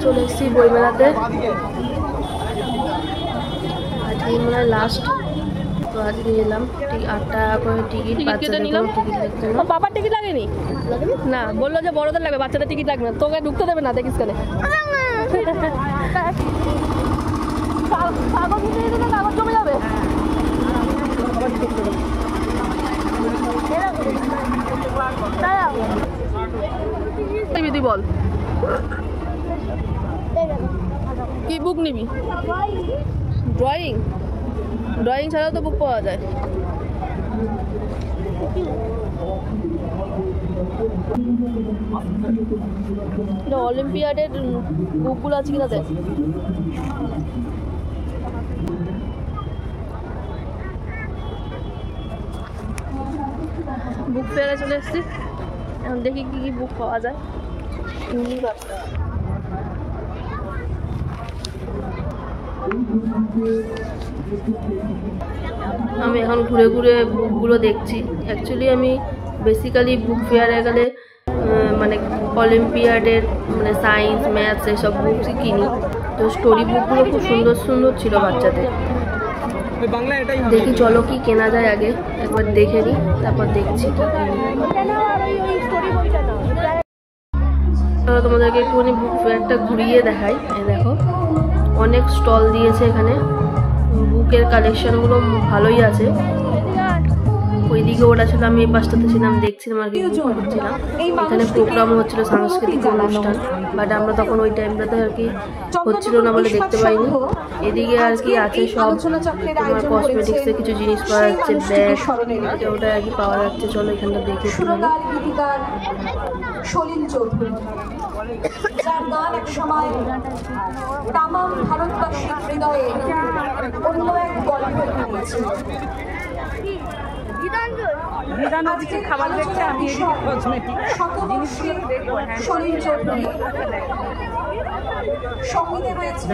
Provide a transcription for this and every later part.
চলে এসেছি বইমেলাতে। আজকে মনে হয় লাস্ট, তো আজ নিয়ে এলাম 8 টাকা করে টিকিট। বাচ্চাদের নিলাম টিকিট লাগছে না। বাবার টিকিট লাগেনি না, বললো যে বড়দের লাগবে, বাচ্চাদের টিকিট লাগবে না। তোকে ঢুকতে দেবে না, দেখিস কেন কাগজ জমে যাবে। তুই বল কি বুক নিবি? ড্রয়িং, ড্রয়িং ছাড়াও তো বুক পাওয়া যায়। অলিম্পিয়াডের বুকগুলো আছে কিনা দেখ। বুক ফেয়ারে চলে এসেছি, এখন দেখি কি কি বুক পাওয়া যায়। আমি এখন ঘুরে ঘুরে বুকগুলো দেখছি। অ্যাকচুয়ালি আমি বেসিক্যালি বুক ফেয়ারে গেলে মানে অলিম্পিয়াডের মানে সায়েন্স ম্যাথস এসব বুকই কিনি। তো স্টোরি বুকগুলো খুব সুন্দর সুন্দর ছিল বাচ্চাদের। দেখি চলো কি কেনা যায়, আগে একবার দেখে নিই, তারপর দেখছি কি কিনি। তোমাদেরকে একটুখানি বুক ফেয়ারটা ঘুরিয়ে দেখাই। দেখো অনেক স্টল দিয়েছে এখানে, বুকের কালেকশনগুলো ভালোই আছে। ওইদিকে ওটা ছিল, আমি এই পাশটাতে ছিলাম, দেখছিলাম আর কি বুক করছিলাম। এখানে প্রোগ্রামও হচ্ছিল, সাংস্কৃতিক অনুষ্ঠান, বাট আমরা তখন ওই টাইমটাতে আর কি হচ্ছিল না বলে দেখতে পাইনি। এদিকে আর কি আছে সব তোমার কসমেটিক্সের কিছু জিনিস পাওয়া যাচ্ছে, ব্যাগ এটা ওটা আর কি পাওয়া যাচ্ছে। চলো এখানটা দেখে সলিল চৌধুরী, যার গান এক সময় তামাম ভারতবাসীর হৃদয়ে অন্য এক গল্প নিয়েছিল। খাবার দেখছে, আমি সলিল চৌধুরী সঙ্গীতে রয়েছে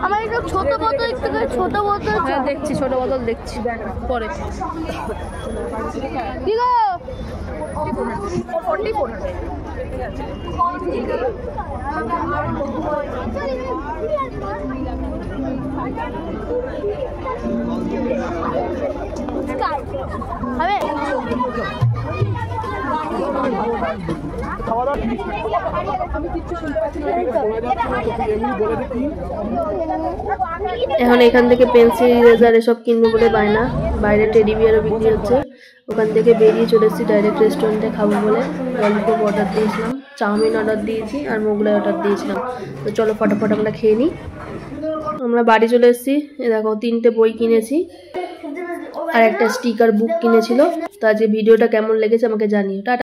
আমার একটু ছোট বোতল, একটু ছোট বোতল দেখছি, ছোট বোতল দেখছি পরে। কি গো হবে এখন এখান থেকে পেন্সিল ইরেজার এসব কিনবো বলে বায়না। বাইরে টেডি বিয়ারও বিক্রি হচ্ছে। ওখান থেকে বেরিয়ে চলে এসেছি ডাইরেক্ট রেস্টুরেন্টে খাবো বলে। ললিপপ অর্ডার দিয়েছিলাম, চাউমিন অর্ডার দিয়েছি, আর মোগলাই অর্ডার দিয়েছিলাম। তো চলো ফটাফট আমরা খেয়ে নিই। আমরা বাড়ি চলে এসেছি। দেখো 3টে বই কিনেছি আর একটা স্টিকার বুক কিনেছিল। তো আজকে ভিডিওটা কেমন লেগেছে আমাকে জানিও। টাটা।